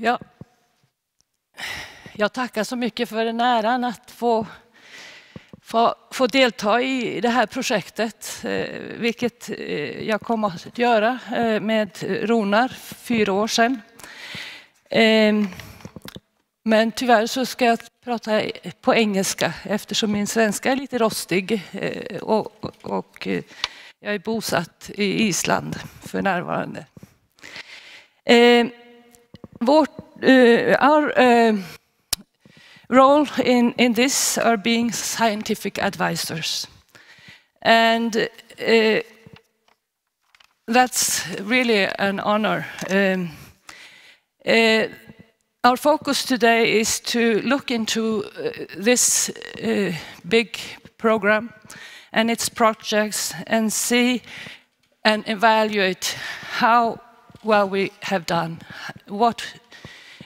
Ja, jag tackar så mycket för den äran att få delta i det här projektet, vilket jag kommer att göra med Runar 4 år sedan. Men tyvärr så ska jag prata på engelska eftersom min svenska är lite rostig och jag är bosatt i Island för närvarande. Our role in this are being scientific advisors, and that's really an honor. Our focus today is to look into this big program and its projects and see and evaluate how well we have done, what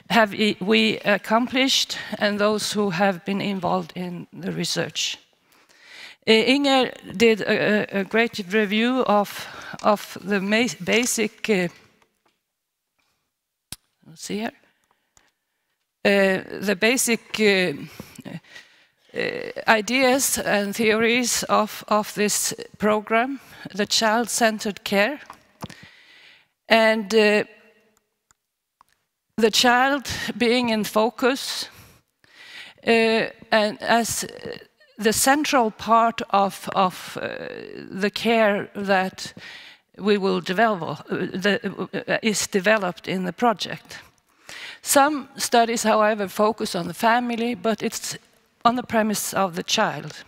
have we accomplished, and those who have been involved in the research. Inger did a great review of the basic, let's see here, the basic ideas and theories of this program, the child-centered care. And the child being in focus and as the central part of the care that we will develop, is developed in the project. Some studies, however, focus on the family, but it's on the premise of the child.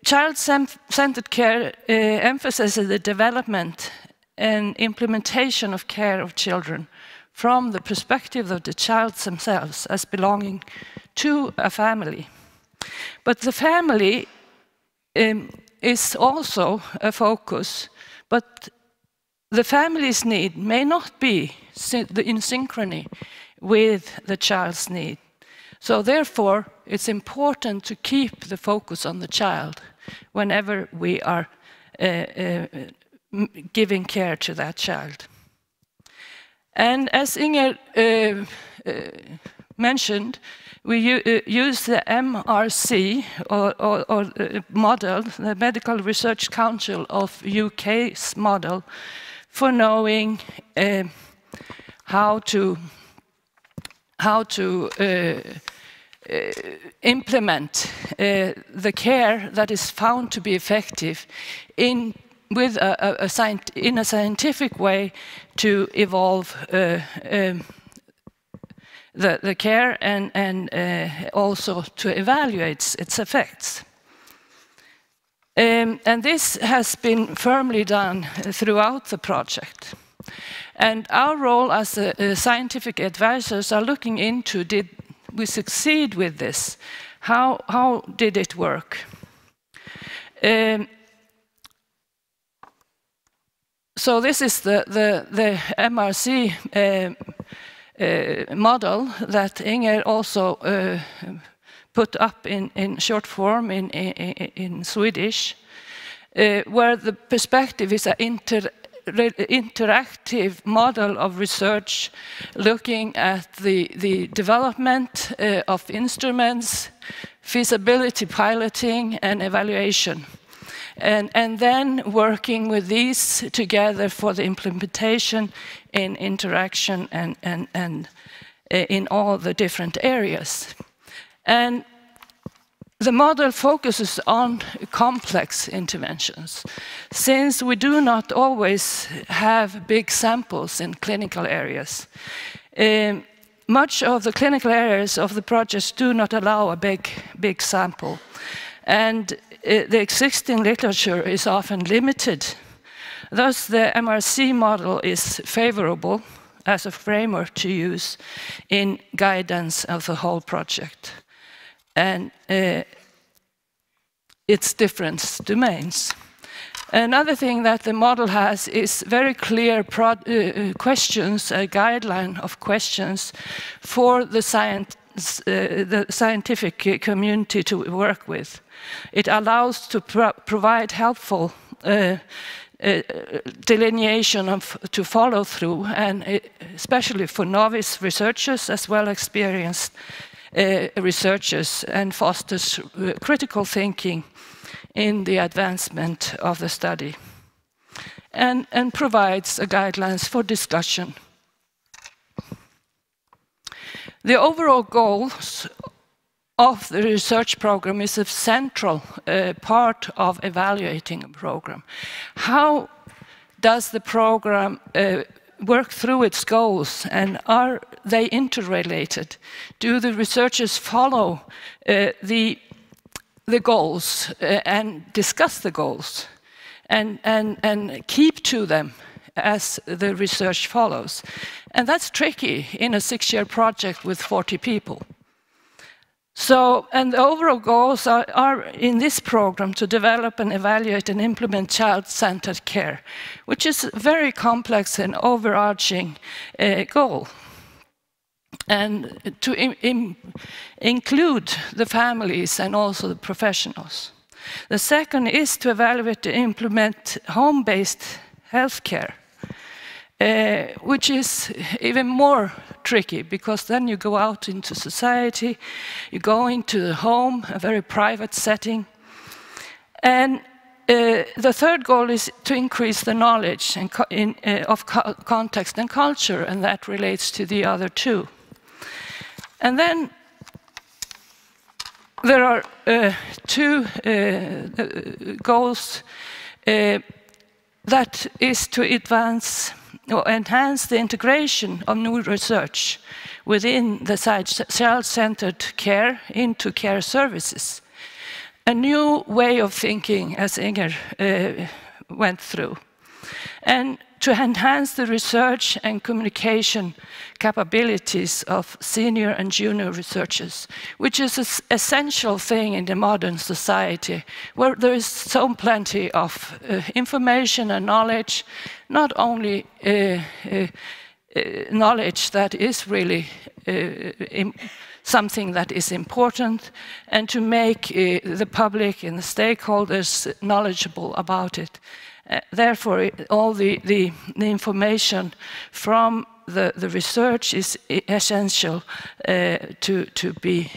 Child-centered care emphasizes the development and implementation of care of children from the perspective of the child themselves as belonging to a family. But the family is also a focus, but the family's need may not be in synchrony with the child's need. So therefore, it's important to keep the focus on the child whenever we are giving care to that child. And as Inger mentioned, we use the MRC or model, the Medical Research Council of UK's model, for knowing how to implement the care that is found to be effective in a scientific way to evolve the care and also to evaluate its effects. And this has been firmly done throughout the project. And our role as scientific advisors are looking into, did we succeed with this? How did it work? So this is the MRC model that Inger also put up in short form in Swedish, where the perspective is an interactive model of research looking at the development of instruments, feasibility piloting and evaluation. And then working with these together for the implementation in interaction and in all the different areas. And the model focuses on complex interventions, since we do not always have big samples in clinical areas. Much of the clinical areas of the projects do not allow a big sample. And the existing literature is often limited. Thus, the MRC model is favorable as a framework to use in guidance of the whole project and its different domains. Another thing that the model has is very clear questions, a guideline of questions for the scientific community to work with. It allows to provide helpful delineation to follow through, and especially for novice researchers as well experienced researchers, and fosters critical thinking in the advancement of the study, and provides guidelines for discussion. The overall goals of the research program is a central part of evaluating a program. How does the program work through its goals, and are they interrelated? Do the researchers follow the goals and discuss the goals and keep to them as the research follows? And that's tricky in a 6-year project with 40 people. So, and the overall goals are in this program to develop and evaluate and implement child-centered care, which is a very complex and overarching goal. And to include the families and also the professionals. The second is to evaluate and implement home-based healthcare, which is even more tricky, because then you go out into society, you go into the home, a very private setting. And the third goal is to increase the knowledge of context and culture, and that relates to the other two. And then there are two goals that is to advance or enhance the integration of new research within the child-centered care into care services. A new way of thinking, as Inger went through. And to enhance the research and communication capabilities of senior and junior researchers, which is an essential thing in the modern society, where there is so plenty of information and knowledge, not only knowledge that is really something that is important, and to make the public and the stakeholders knowledgeable about it. Therefore, all the information from the research is essential to be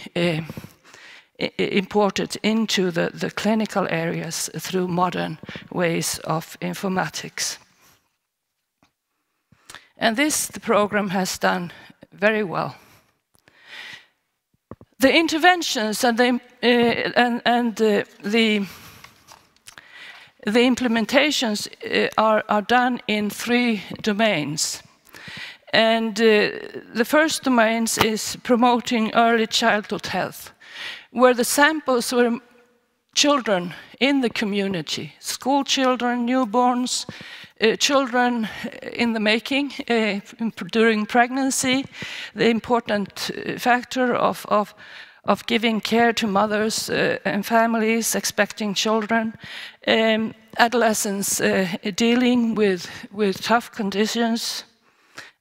imported into the clinical areas through modern ways of informatics. And this the program has done very well. The interventions and the implementations are done in 3 domains. And the first domain is promoting early childhood health, where the samples were children in the community, school children, newborns, children in the making during pregnancy, the important factor of giving care to mothers and families expecting children, adolescents dealing with tough conditions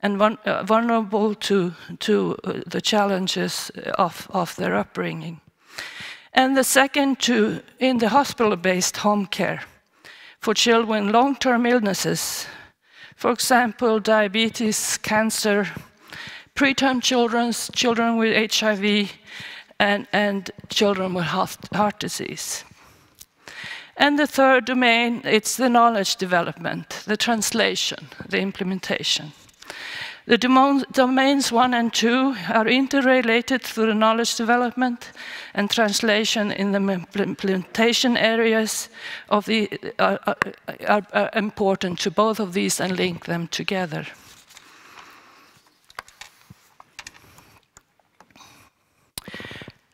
and vulnerable to the challenges of their upbringing. And the second, in the hospital-based home care for children with long-term illnesses, for example, diabetes, cancer, preterm children with HIV, and children with heart disease. And the third domain, it's the knowledge development, the translation, the implementation. The domains 1 and 2 are interrelated through the knowledge development and translation in the implementation areas of are important to both of these and link them together.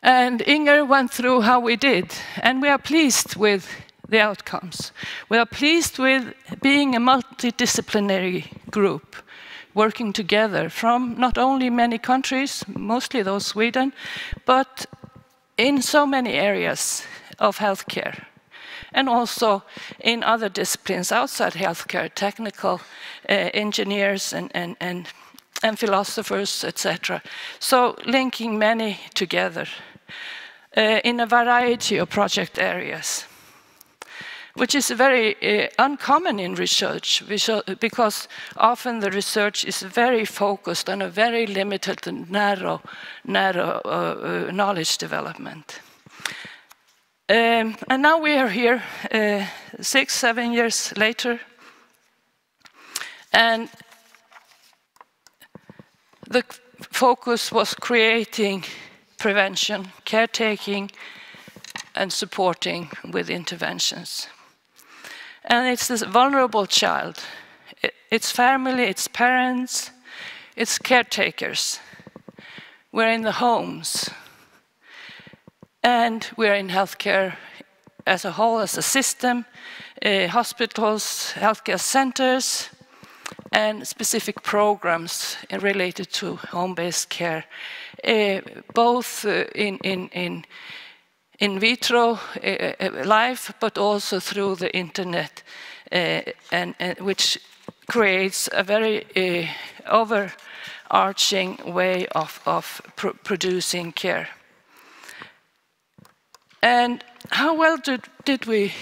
And Inger went through how we did, and we are pleased with the outcomes. We are pleased with being a multidisciplinary group, working together from not only many countries, mostly those Sweden, but in so many areas of healthcare, and also in other disciplines outside healthcare, technical engineers and philosophers, etc. So linking many together in a variety of project areas. which is very uncommon in research, because often the research is very focused on a very limited and narrow knowledge development. And now we are here 6-7 years later, and the focus was creating prevention, caretaking, and supporting with interventions. And it's this vulnerable child, its family, its parents, its caretakers. We're in the homes, and we're in healthcare as a whole, as a system, hospitals, healthcare centers, and specific programs related to home-based care, both in vitro live, but also through the internet, and which creates a very overarching way of producing care. And how well did we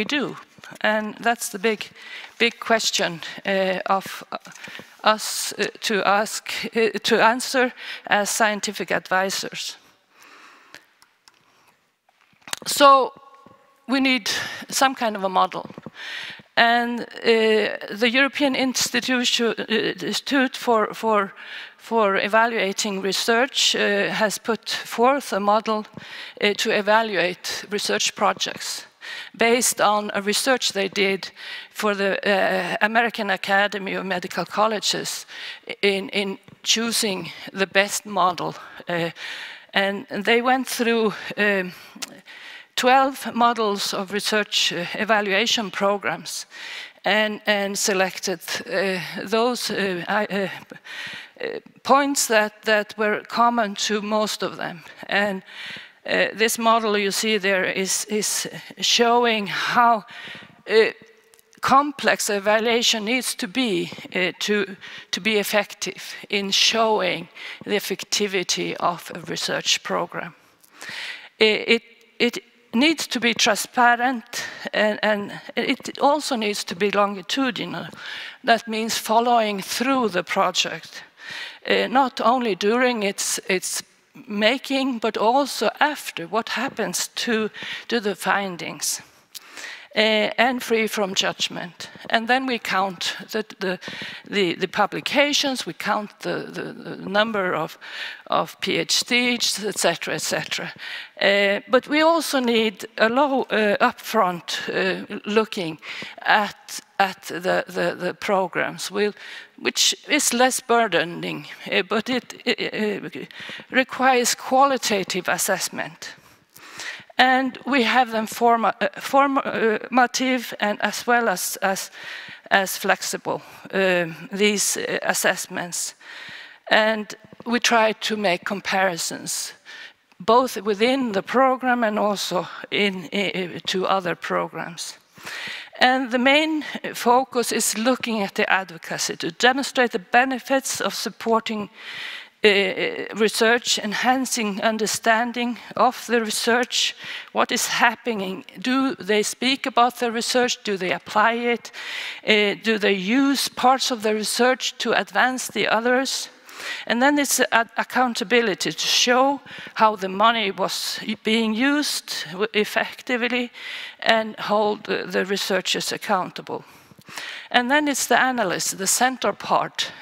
do? And that's the big question of us to answer as scientific advisors. So we need some kind of a model. And the European Institute for Evaluating Research has put forth a model to evaluate research projects based on a research they did for the American Academy of Medical Colleges in choosing the best model. And they went through 12 models of research evaluation programs and selected those points that were common to most of them. And this model you see there is showing how complex evaluation needs to be effective in showing the effectivity of a research program. It needs to be transparent, and it also needs to be longitudinal. That means following through the project, not only during its making, but also after. What happens to the findings? And free from judgment. And then we count the publications, we count the number of PhDs, etc., etc. But we also need a low upfront looking at the programs, which is less burdening, but it requires qualitative assessment. And we have them formative and as well as flexible, these assessments. And we try to make comparisons, both within the program and also to other programs. And the main focus is looking at the advocacy to demonstrate the benefits of supporting research, enhancing understanding of the research, what is happening. Do they speak about the research? Do they apply it? Do they use parts of the research to advance the others? And then it's accountability to show how the money was being used effectively and hold the researchers accountable. And then it's the analysis, the center part,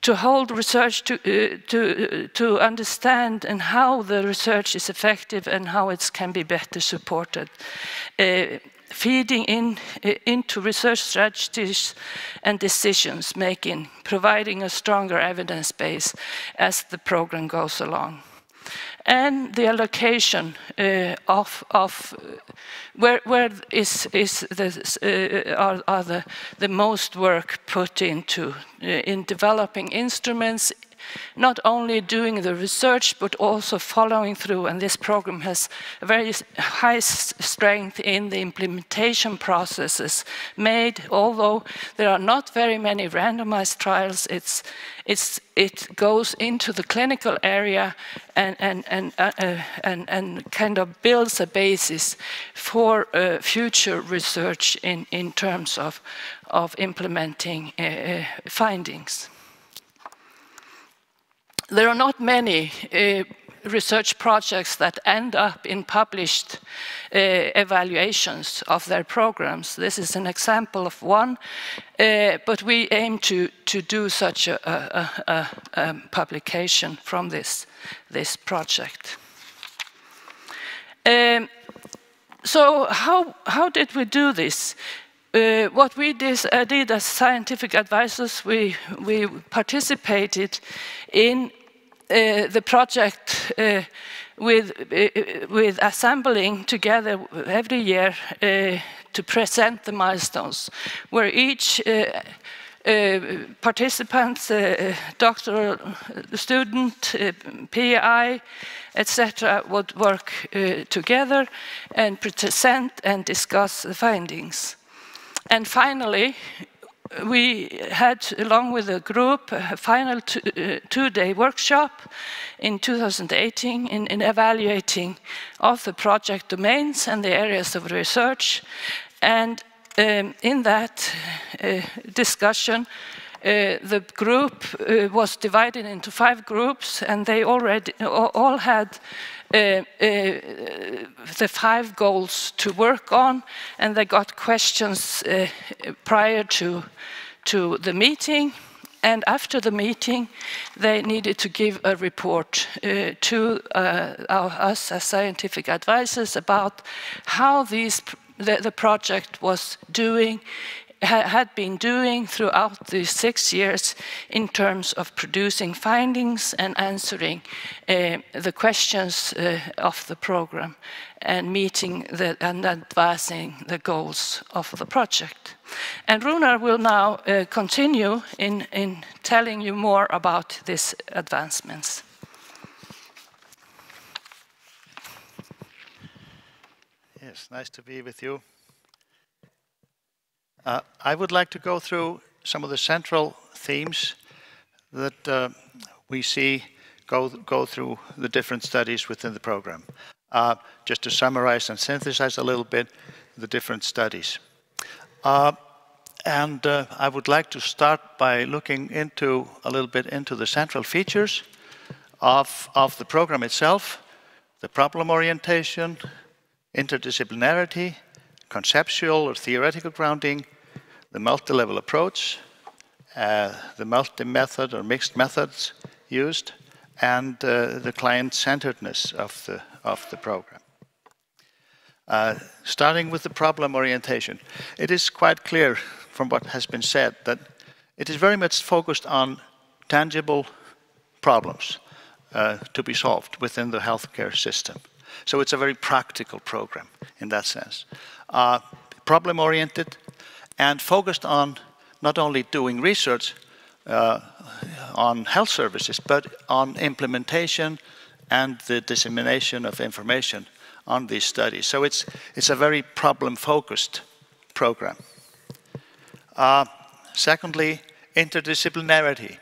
to hold research to understand and how the research is effective and how it can be better supported. Feeding into research strategies and decisions making, providing a stronger evidence base as the program goes along. And the allocation of where are the most work put into in developing instruments, not only doing the research, but also following through. And this program has a very high strength in the implementation processes made. Although there are not very many randomized trials, it goes into the clinical area and kind of builds a basis for future research in terms of implementing findings. There are not many research projects that end up in published evaluations of their programs. This is an example of one, but we aim to do such a publication from this project. So how did we do this? What we did as scientific advisors, we participated in the project with assembling together every year to present the milestones, where each participant, doctoral student, PI, etc., would work together and present and discuss the findings. And finally, we had, along with the group, a final two-day workshop in 2018 in evaluating of the project domains and the areas of research. And in that discussion, the group was divided into 5 groups, and they all had the 5 goals to work on, and they got questions prior to the meeting. And after the meeting, they needed to give a report to us as scientific advisors about how the project was doing, had been doing throughout the 6 years in terms of producing findings and answering the questions of the program and meeting and advancing the goals of the project. And Runar will now continue in telling you more about these advancements. Yes, nice to be with you. I would like to go through some of the central themes that we see go through the different studies within the program. Just to summarize and synthesize a little bit the different studies. I would like to start by looking a little bit into the central features of the program itself, the problem orientation, interdisciplinarity, conceptual or theoretical grounding, the multi-level approach, the multi-method or mixed methods used, and the client-centeredness of the program. Starting with the problem orientation, it is quite clear from what has been said that it is very much focused on tangible problems to be solved within the healthcare system. So it's a very practical program in that sense. Problem-oriented and focused on not only doing research on health services, but on implementation and the dissemination of information on these studies. So it's a very problem-focused program. Secondly, interdisciplinarity.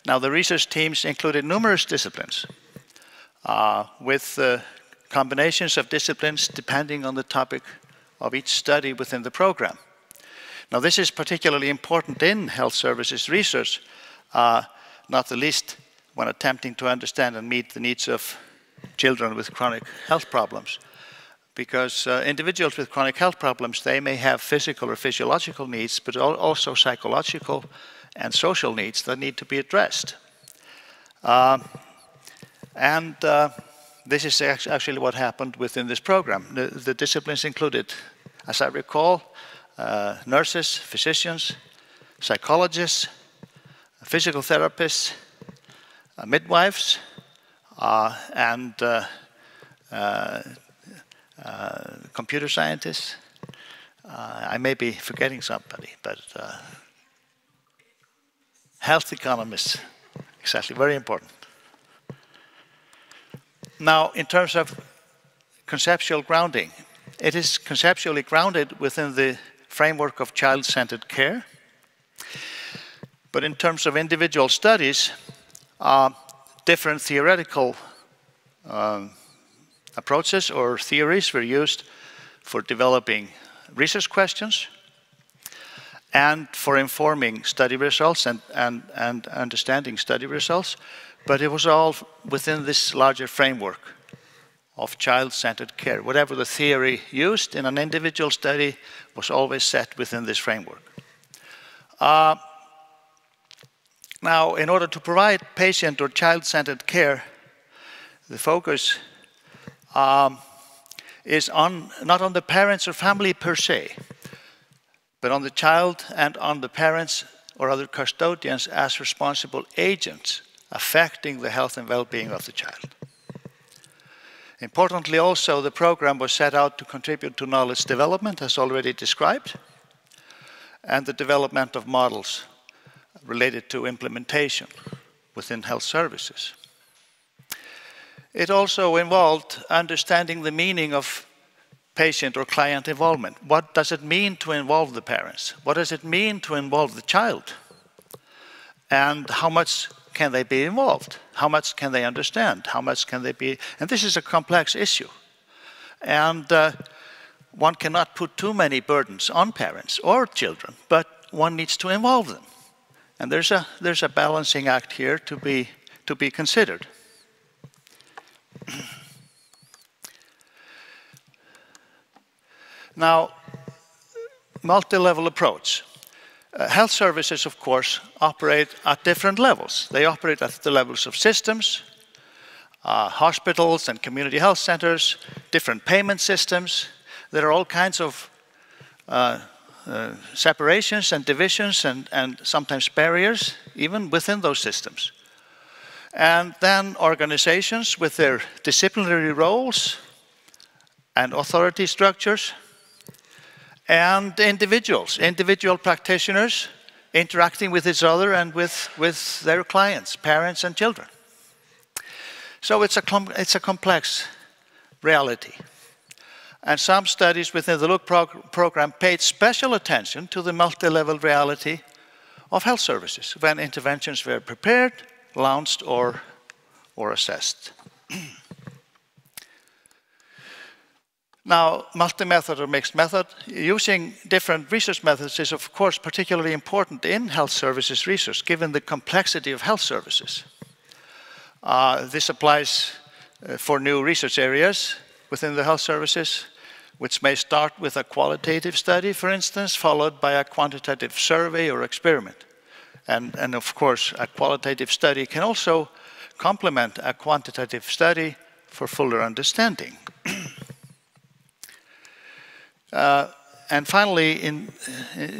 Now, the research teams included numerous disciplines with combinations of disciplines depending on the topic of each study within the program. Now, this is particularly important in health services research, not the least when attempting to understand and meet the needs of children with chronic health problems. Because individuals with chronic health problems, they may have physical or physiological needs, but also psychological and social needs that need to be addressed. This is actually what happened within this program. The disciplines included, as I recall, nurses, physicians, psychologists, physical therapists, midwives, and computer scientists. I may be forgetting somebody, but health economists, exactly, very important. Now, in terms of conceptual grounding, it is conceptually grounded within the framework of child-centered care. But in terms of individual studies, different theoretical approaches or theories were used for developing research questions and for informing study results and understanding study results. But it was all within this larger framework of child-centered care. Whatever the theory used in an individual study was always set within this framework. Now, in order to provide patient or child-centered care, the focus is not on the parents or family per se, but on the child and on the parents or other custodians as responsible agents affecting the health and well-being of the child. Importantly also, the program was set out to contribute to knowledge development, as already described, and the development of models related to implementation within health services. It also involved understanding the meaning of patient or client involvement. What does it mean to involve the parents? What does it mean to involve the child? And how much can they be involved? How much can they understand? How much can they be? And this is a complex issue. And one cannot put too many burdens on parents or children, but one needs to involve them. And there's a balancing act here to be considered. Now, multi-level approach. Health services, of course, operate at different levels. They operate at the levels of systems, hospitals and community health centers, different payment systems. There are all kinds of separations and divisions and sometimes barriers, even within those systems. And then organizations with their disciplinary roles and authority structures, and individual practitioners interacting with each other and with their clients, parents and children. So it's a complex reality. And some studies within the LOOK program paid special attention to the multi-level reality of health services when interventions were prepared, launched, or assessed. Now, multi-method or mixed method, using different research methods is of course particularly important in health services research, given the complexity of health services. This applies for new research areas within the health services, which may start with a qualitative study, for instance, followed by a quantitative survey or experiment. And of course, a qualitative study can also complement a quantitative study for fuller understanding. And finally, in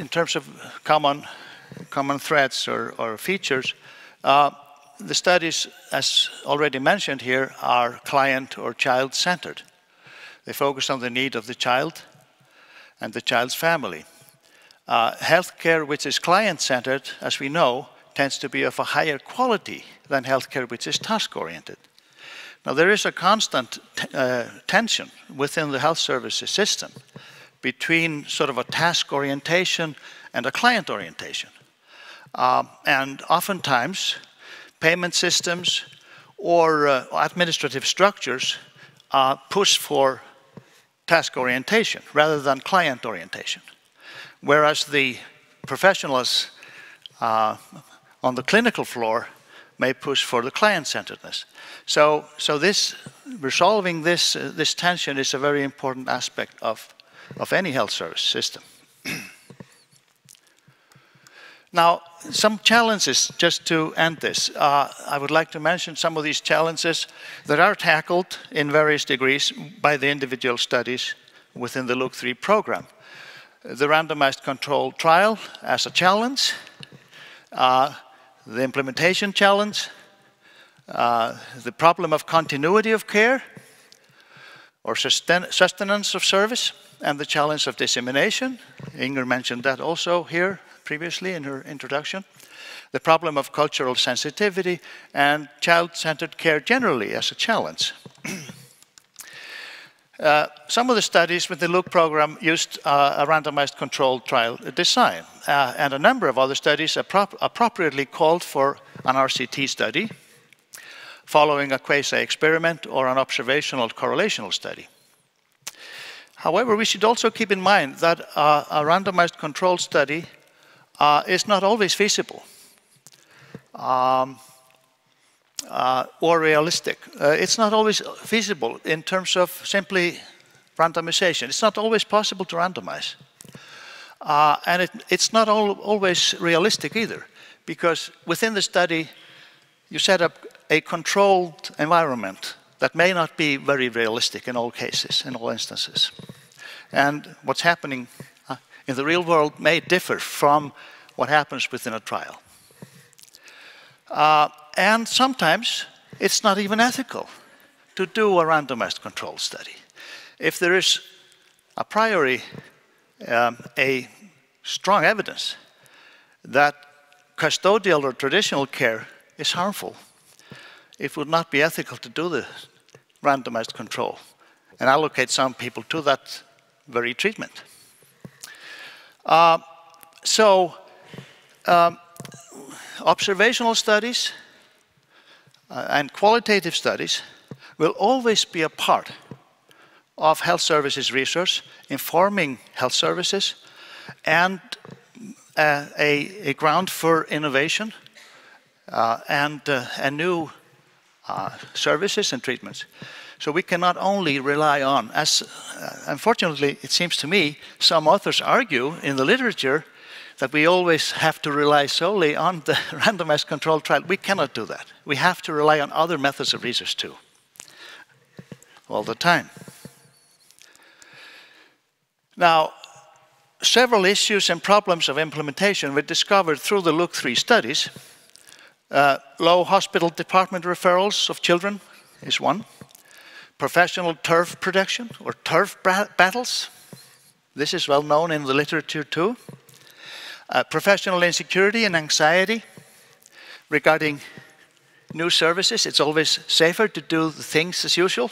terms of common threads or features, the studies, as already mentioned here, are client or child-centered. They focus on the need of the child and the child's family. Healthcare which is client-centered, as we know, tends to be of a higher quality than healthcare which is task-oriented. Now, there is a constant tension within the health services system between sort of a task orientation and a client orientation. And oftentimes, payment systems or administrative structures push for task orientation rather than client orientation. Whereas the professionals on the clinical floor may push for the client-centeredness. So resolving this tension is a very important aspect of any health service system. Now, some challenges, just to end this. I would like to mention some of these challenges that are tackled in various degrees by the individual studies within the LOOK3 program. The randomized controlled trial as a challenge, the implementation challenge, the problem of continuity of care or sustenance of service, and the challenge of dissemination. Inger mentioned that also here previously in her introduction. the problem of cultural sensitivity, and child-centered care generally as a challenge. Some of the studies with the LUC program used a randomized controlled trial design, and a number of other studies appropriately called for an RCT study, following a quasi-experiment or an observational correlational study. However, we should also keep in mind that a randomized controlled study is not always feasible or realistic. It's not always feasible in terms of simply randomization. It's not always possible to randomize. And it's not always realistic either, because within the study, you set up a controlled environment that may not be very realistic in all cases, in all instances. And what's happening in the real world may differ from what happens within a trial. And sometimes it's not even ethical to do a randomized control study. If there is a priori a strong evidence that custodial or traditional care is harmful, it would not be ethical to do the randomized control and allocate some people to that very treatment. Observational studies and qualitative studies will always be a part of health services research, informing health services, and a ground for innovation and new services and treatments. So we cannot only rely on, as unfortunately it seems to me, some authors argue in the literature that we always have to rely solely on the randomized controlled trial. We cannot do that. We have to rely on other methods of research too, all the time. Now, several issues and problems of implementation were discovered through the LUC3 studies. Low hospital department referrals of children is one. Professional turf protection or turf battles. This is well known in the literature too. Professional insecurity and anxiety regarding new services. It's always safer to do the things as usual.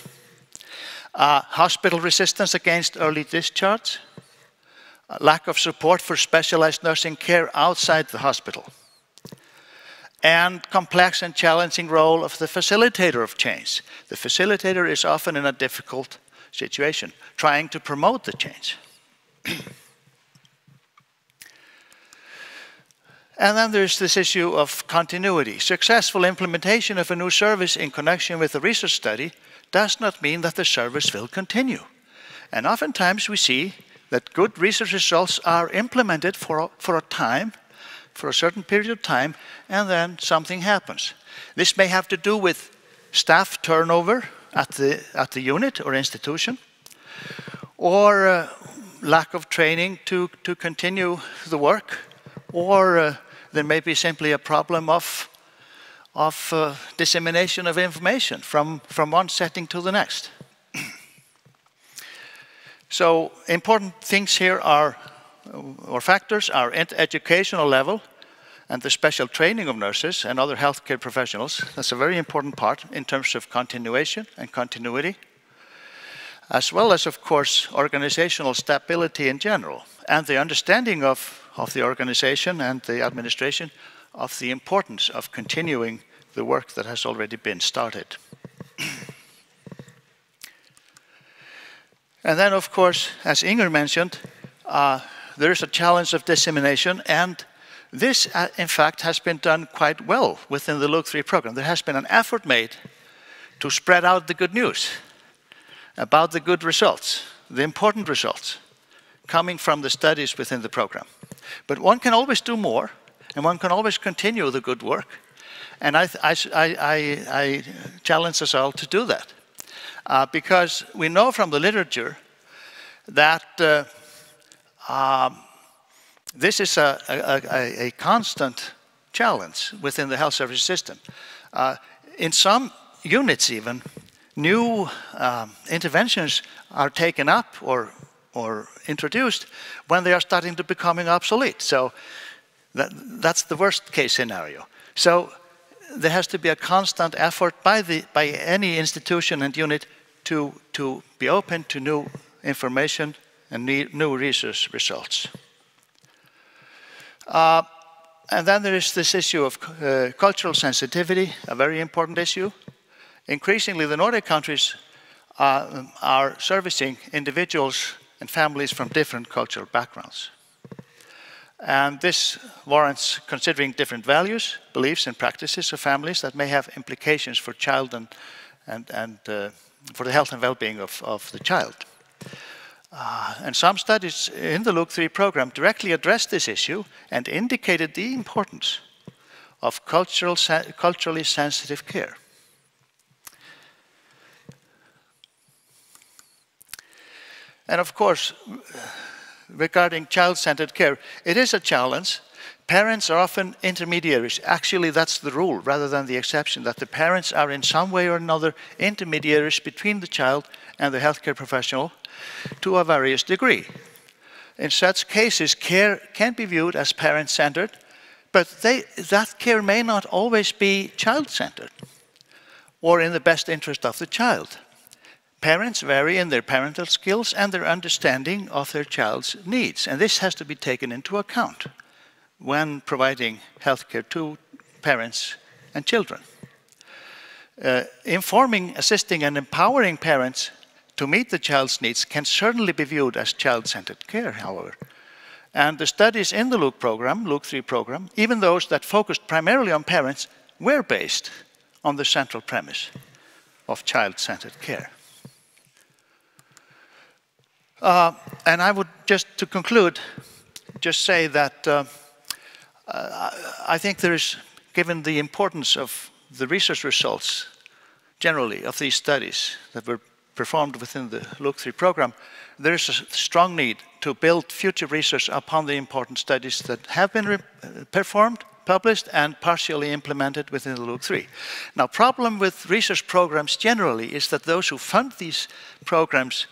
Hospital resistance against early discharge. Lack of support for specialized nursing care outside the hospital. And complex and challenging role of the facilitator of change. The facilitator is often in a difficult situation, trying to promote the change. And then there's this issue of continuity. Successful implementation of a new service in connection with a research study does not mean that the service will continue. And oftentimes we see that good research results are implemented for a time, for a certain period of time, and then something happens. This may have to do with staff turnover at the unit or institution, or lack of training to continue the work, or there may be simply a problem of dissemination of information from one setting to the next. So important things here are, or factors are educational level and the special training of nurses and other healthcare professionals. That's a very important part in terms of continuation and continuity, as well as, of course, organizational stability in general, and the understanding of the organization and the administration of the importance of continuing the work that has already been started. And then, of course, as Inger mentioned, there is a challenge of dissemination, and this, in fact, has been done quite well within the LUC3 program. There has been an effort made to spread out the good news about the good results, the important results coming from the studies within the program. But one can always do more, and one can always continue the good work. And I challenge us all to do that. Because we know from the literature that this is a constant challenge within the health service system. In some units even, new interventions are taken up or introduced when they are starting to becoming obsolete. So That's the worst case scenario. So there has to be a constant effort by any institution and unit to be open to new information and new research results. And then there is this issue of cultural sensitivity, a very important issue. Increasingly, the Nordic countries are servicing individuals and families from different cultural backgrounds. And this warrants considering different values, beliefs, and practices of families that may have implications for child and for the health and well-being of the child. And some studies in the LUC3 program directly addressed this issue and indicated the importance of culturally sensitive care. And of course, regarding child-centered care, it is a challenge. Parents are often intermediaries. Actually, that's the rule rather than the exception, that the parents are in some way or another intermediaries between the child and the healthcare professional to a various degree. In such cases, care can be viewed as parent-centered, but that care may not always be child-centered or in the best interest of the child. Parents vary in their parental skills and their understanding of their child's needs, and this has to be taken into account when providing healthcare to parents and children. Informing, assisting, and empowering parents to meet the child's needs can certainly be viewed as child-centered care, however. And the studies in the LUC3 program, even those that focused primarily on parents, were based on the central premise of child-centered care. And I would just, to conclude, just say that I think there is, given the importance of the research results generally of these studies that were performed within the LUC3 program, there is a strong need to build future research upon the important studies that have been performed, published, and partially implemented within the LUC3. Now, problem with research programs generally is that those who fund these programs,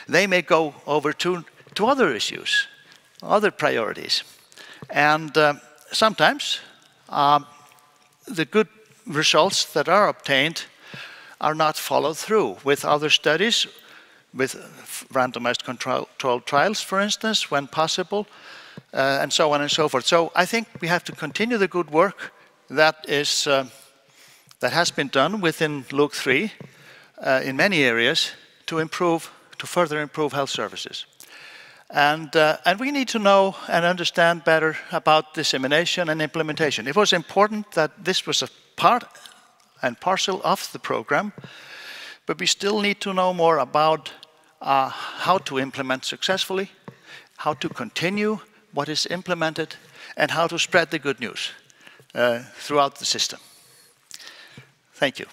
they may go over to other issues, other priorities. And sometimes the good results that are obtained are not followed through with other studies, with randomized controlled trials, for instance, when possible, and so on and so forth. So I think we have to continue the good work that has been done within LUC3 in many areas to further improve health services. And we need to know and understand better about dissemination and implementation. It was important that this was a part and parcel of the program, but we still need to know more about how to implement successfully, how to continue what is implemented, and how to spread the good news throughout the system. Thank you.